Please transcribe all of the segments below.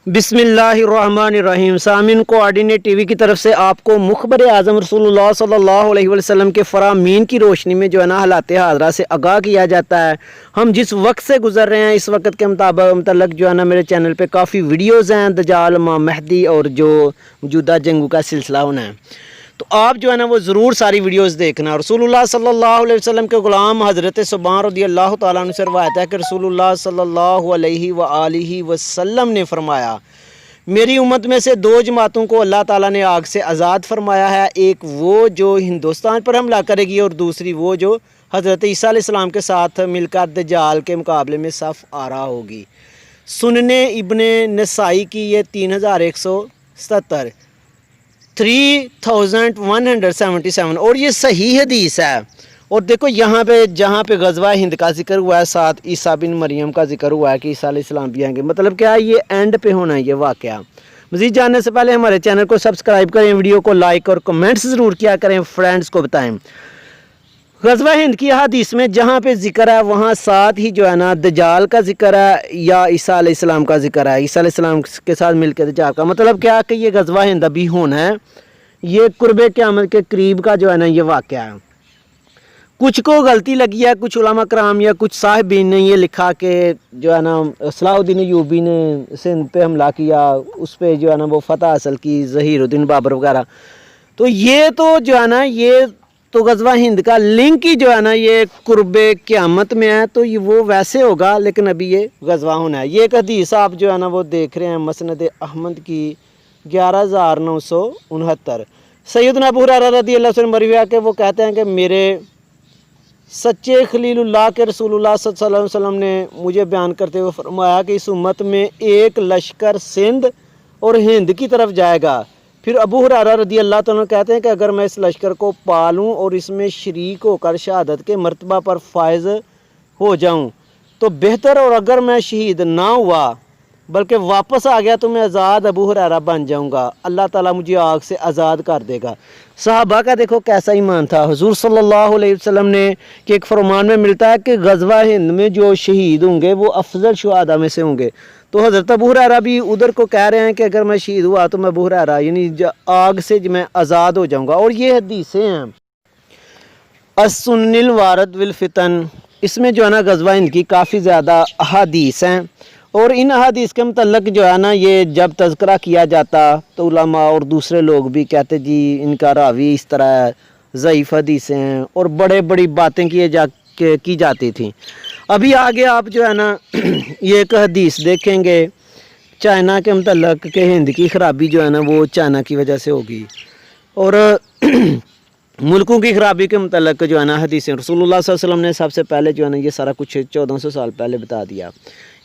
बिस्मिल्लाहिर्रहमानिर्रहीम। सामिन coordinate TV की तरफ से आपको मुखबर आज़म रसूलुल्लाह सल्लल्लाहु अलैहि वसल्लम के फ़रामीन की रोशनी में जो है ना हालात हाज़रा से आगाह किया जाता है। हम जिस वक्त से गुज़र रहे हैं इस वक्त के मतलब जो है ना मेरे चैनल पे काफ़ी वीडियोज़ हैं दजाल, महदी और जो मौजूदा जंगों का सिलसिला होना है, तो आप जो है ना वो ज़रूर सारी वीडियोस देखना। रसूलुल्लाह सल्लल्लाहु अलैहि वसल्लम के ग़ुलाम हज़रत सुबहान रज़ियल्लाहु ताला अन्हु से रवायत है कि रसूलुल्लाह सल्लल्लाहु अलैहि वसल्लम ने फरमाया, मेरी उम्मत में से दो जमातों को अल्लाह ताला ने आग से आज़ाद फरमाया है। एक वो जो हिंदुस्तान पर हमला करेगी और दूसरी वो जो हज़रत ईसा अलैहिस्सलाम के साथ मिलकर दज्जाल के मुकाबले में सफ़ आरा होगी। सुनने इब्ने नसाई की ये 3177 3177 और ये सही हदीस है। और देखो यहाँ पे जहाँ पे गज़वा हिंद का जिक्र हुआ है, साथ ईसा बिन मरियम का जिक्र हुआ है कि ईसा अलैहिस्सलाम भी आएंगे, मतलब क्या है ये एंड पे होना है ये वाक़या। मज़ीद जानने से पहले हमारे चैनल को सब्सक्राइब करें, वीडियो को लाइक और कमेंट्स ज़रूर किया करें, फ्रेंड्स को बताएं। ग़ज़वा हिंद की हदीस में जहाँ पे जिक्र है वहाँ साथ ही जो है ना दज्जाल का जिक्र है या ईसा अलैहिस्सलाम का जिक्र है। ईसा अलैहिस्सलाम के साथ मिलकर दज्जाल का मतलब क्या है कि ये ग़ज़वा हिंद अभी होना है, ये कुर्बे क़यामत के करीब का जो है ना ये वाक़या है। कुछ को गलती लगी है, कुछ उलमा कराम या कुछ साहिबीन ने ये लिखा कि जो है ना सलाहुद्दीन अय्यूबी ने सिंध पे हमला किया, उस पर जो है ना वो फतह हासिल की, ज़हीरुद्दीन बाबर वगैरह। तो ये तो जो है ना ये तो ग़ज़वा हिंद का लिंक ही जो है ना ये कुर्बे क़यामत में है, तो ये वो वैसे होगा, लेकिन अभी ये ग़ज़वा होना है। ये एक हदीस आप जो है ना वो देख रहे हैं मसनद अहमद की 11969। सैयदना अबू हुरैरा रज़ियल्लाहु अन्हु मरवी के वो कहते हैं कि मेरे सच्चे खलीलुल्लाह के रसूलुल्लाह सल्लल्लाहु अलैहि वसल्लम ने मुझे बयान करते हुए फरमाया कि इस उम्मत में एक लश्कर सिंध और हिंद की तरफ जाएगा। फिर अबू हुरैरा रज़ियल्लाहु अन्हु कहते हैं कि अगर मैं इस लश्कर को पालूं और इसमें शरीक होकर शहादत के मर्तबा पर फायज हो जाऊं तो बेहतर, और अगर मैं शहीद ना हुआ बल्कि वापस आ गया तो मैं आज़ाद अबू हुरैरा बन जाऊंगा, अल्लाह ताला मुझे आग से आज़ाद कर देगा। सहाबा का देखो कैसा ईमान था। हुज़ूर सल्लल्लाहु अलैहि वसल्लम ने कि एक फरमान में मिलता है कि ग़ज़वा हिंद में जो शहीद होंगे वो अफजल शुहादा में से होंगे। तो हज़रत अबू हुरैरा भी उधर को कह रहे हैं कि अगर मैं शहीद हुआ तो मैं अबू हुरैरा यानी आग से मैं आज़ाद हो जाऊँगा। और ये हदीसें हैं अस्सुन्निल वारद विल फितन, इसमें जो है ना ग़ज़वा हिंद की काफ़ी ज़्यादा अहादीस हैं। और इन अहादीस के मतलब जो है ना ये जब तज़किरा किया जाता तो उलमा और दूसरे लोग भी कहते जी इनका रावी इस तरह ज़ईफ़ हदीसें हैं और बड़े बड़ी बातें की जाती थी। अभी आगे आप जो है ना ये एक हदीस देखेंगे चाइना के मतलब के हिंद की ख़राबी जो है ना वो चाइना की वजह से होगी। और मुल्कों की ख़राबी के मतलब जो है ना हदीसें रसूलुल्लाह सल्लल्लाहु अलैहि वसल्लम ने सबसे पहले जो है ना ये सारा कुछ 1400 साल पहले बता दिया,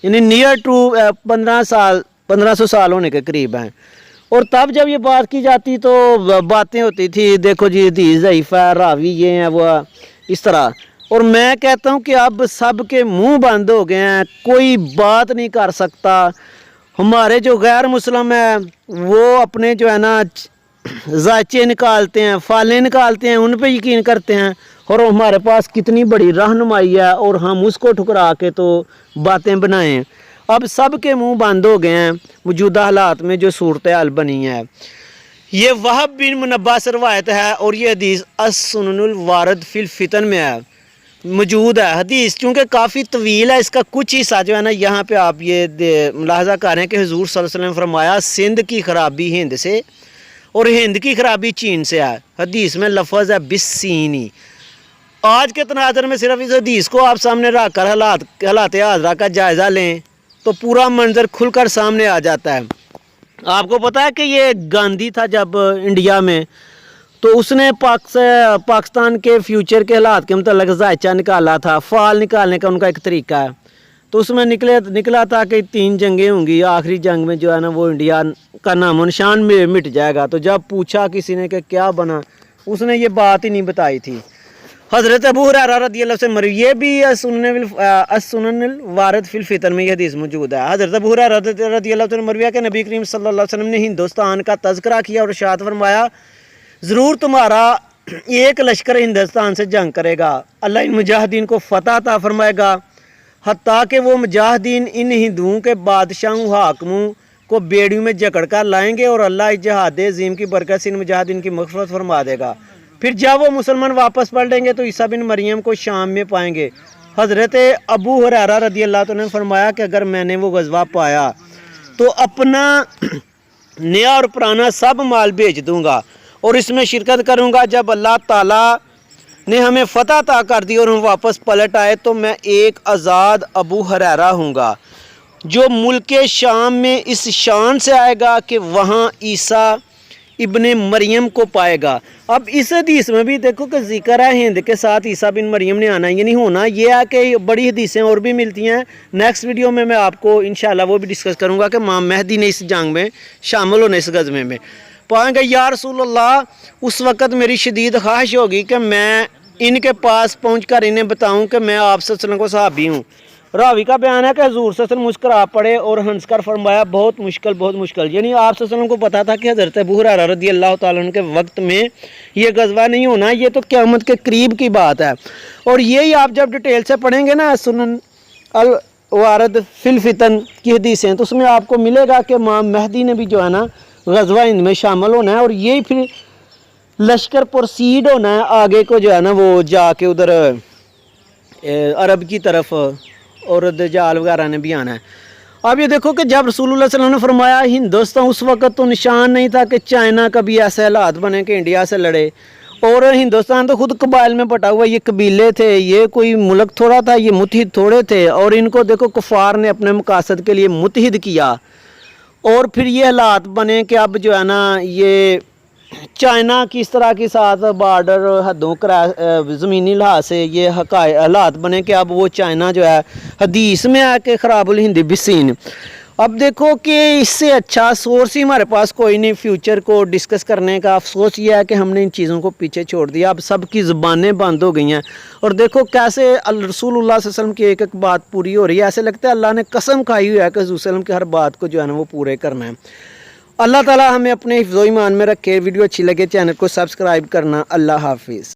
यानी नियर टू 1500 साल होने के करीब हैं। और तब जब ये बात की जाती तो बातें होती थी, देखो जी हदीस ज़ईफ़ है, रावी ये हैं वो इस तरह। और मैं कहता हूँ कि अब सब के मुँह बंद हो गए हैं, कोई बात नहीं कर सकता। हमारे जो गैर मुस्लिम है वो अपने जो है ना जायचे निकालते हैं, फाले निकालते हैं, उन पे यकीन करते हैं। और हमारे पास कितनी बड़ी रहनुमाई है और हम उसको ठुकरा के तो बातें बनाएं। अब सब के मुंह बंद हो गए हैं मौजूदा हालात में जो सूरत हाल बनी है। ये वहब बिन मुनब्बा से रवायत है और ये हदीस अस्सुननुल वारद फिल फितन में है मौजूद है। हदीस चूँकि काफ़ी तवील है, इसका कुछ हिस्सा जो है ना यहाँ पे आप ये मुलाहजा कर रहे हैं कि हुज़ूर सल्लल्लाहु अलैहि वसल्लम फरमाया सिंध की ख़राबी हिंद से और हिंद की ख़राबी चीन से है। हदीस में लफ्ज़ है बिस्सीनी। आज के तनाज़र में सिर्फ इस हदीस को आप सामने रख कर हालात हाज़रा का जायज़ा लें तो पूरा मंजर खुलकर सामने आ जाता है। आपको पता है कि ये गांधी था जब इंडिया में, तो उसने पाकिस्तान के फ्यूचर के हालात के मतलब जायचा निकाला था, फाल निकालने का उनका एक तरीका है। तो उसमें निकला था कि 3 जंगें होंगी, आखिरी जंग में जो है ना वो इंडिया का नामो निशान मिट जाएगा। तो जब पूछा किसी ने कि क्या बना, उसने ये बात ही नहीं बताई थी। हज़रत अबू हुरैरा रज़ियल्लाहु अन्हु से मरवी, ये भी अस्सुननुल वारद फिल फितन में ये हदीस मौजूद है। हज़रत अबू हुरैरा रज़ियल्लाहु अन्हु मरवी के नबी करीम सल्लल्लाहु अलैहि वसल्लम ने हिंदुस्तान का तज़किरा किया और इरशाद फरमाया ज़रूर तुम्हारा एक लश्कर हिंदुस्तान से जंग करेगा, अल्लाह इन मुजाहिदीन को फ़तह अता फरमाएगा, हत्ता कि वो मुजाहिदीन इन हिंदुओं के बादशाहों हाकिमों کو بیڑیوں میں جکڑ کر لائیں گے اور اللہ جہاد عظیم کی برکت سے ان مجاہدین کی مغفرت فرما دے گا۔ پھر جب وہ مسلمان واپس پلٹیں گے تو عیسیٰ بن مریم کو شام میں پائیں گے۔ حضرت ابو ہریرہ رضی اللہ عنہ نے فرمایا کہ اگر میں نے وہ غزوہ پایا تو اپنا نیا اور پرانا سب مال بھیج دوں گا اور اس میں شرکت کروں گا۔ جب اللہ تعالیٰ نے ہمیں فتح عطا کر دی اور ہم واپس پلٹ آئے تو میں ایک آزاد ابو ہریرہ ہوں گا جو ملک شام میں اس شان سے آئے گا کہ وہاں عیسیٰ ابن مریم کو پائے گا۔ اب اس حدیث میں بھی دیکھو کہ ذکر ہے ہند کے ساتھ عیسیٰ بن مریم نے آنا، یعنی ہونا یہ ہے کہ بڑی حدیثیں اور بھی ملتی ہیں۔ نیکسٹ ویڈیو میں آپ کو انشاءاللہ وہ بھی ڈسکس کروں گا کہ امام مہدی نے اس جنگ میں شامل ہونے اس غزوے میں پائیں گے۔ یا رسول اللہ، اس وقت میری شدید خواہش ہوگی کہ میں ان کے پاس پہنچ کر انہیں بتاؤں کہ میں آپ صلی اللہ علیہ وسلم کو صحابی ہوں۔ راوی کا بیان ہے کہ حضور صلی اللہ علیہ وسلم مسکرا پڑے اور ہنس کر فرمایا بہت مشکل، یعنی آپ صلی اللہ علیہ وسلم کو پتا تھا کہ حضرت ابو ہریرہ رضی اللہ تعالیٰ عنہ کے وقت میں یہ غزوہ نہیں ہونا، یہ تو قیامت کے قریب کی بات ہے۔ اور یہی آپ جب ڈیٹیل سے پڑھیں گے نا سنن الوارد فی الفتن کی حدیثیں تو اس میں آپ کو ملے گا کہ امام مہدی نے بھی جو ہے نا غزوہ ہند میں شامل ہونا ہے اور یہی پھر لشکر پروسیڈ ہونا ہے آگے کو جو ہے نا وہ جا کے ادھر عرب کی طرف اور دجال وغیرہ نے بھی آنا ہے۔ اب یہ دیکھو کہ جب رسول اللہ صلی اللہ علیہ وسلم نے فرمایا ہندوستان، اس وقت تو نشان نہیں تھا کہ چائنا کا بھی ایسے حالات بنے کہ انڈیا سے لڑے، اور ہندوستان تو خود قبائل میں بٹا ہوا، یہ قبیلے تھے، یہ کوئی ملک تھوڑا تھا، یہ متحد تھوڑے تھے، اور ان کو دیکھو کفار نے اپنے مقاصد کے لیے متحد کیا اور پھر یہ حالات بنے کہ اب جو ہے نا یہ چائنا کی اس طرح کے ساتھ بارڈر حدوں زمینی لحاظ سے یہ حالات بنے کہ اب وہ چائنا جو ہے حدیث میں آ کے خراب الہند بسین۔ اب دیکھو کہ اس سے اچھا سورس ہی ہمارے پاس کوئی نہیں فیوچر کو ڈسکس کرنے کا۔ افسوس یہ ہے کہ ہم نے ان چیزوں کو پیچھے چھوڑ دیا، اب سب کی زبانیں بند ہو گئی ہیں اور دیکھو کیسے رسول اللہ صلی اللہ علیہ وسلم کی ایک ایک بات پوری ہو رہی ہے، ایسے لگتا ہے اللہ نے قسم کھائی ہوئی ہے کہ حضور صلی اللہ علیہ وسلم کی ہر بات کو جو ہے نا وہ پورے کرنا ہے۔ اللہ تعالی ہمیں اپنے حفظ و ایمان میں رکھے۔ ویڈیو اچھی لگے چینل کو سبسکرائب کرنا۔ اللہ حافظ۔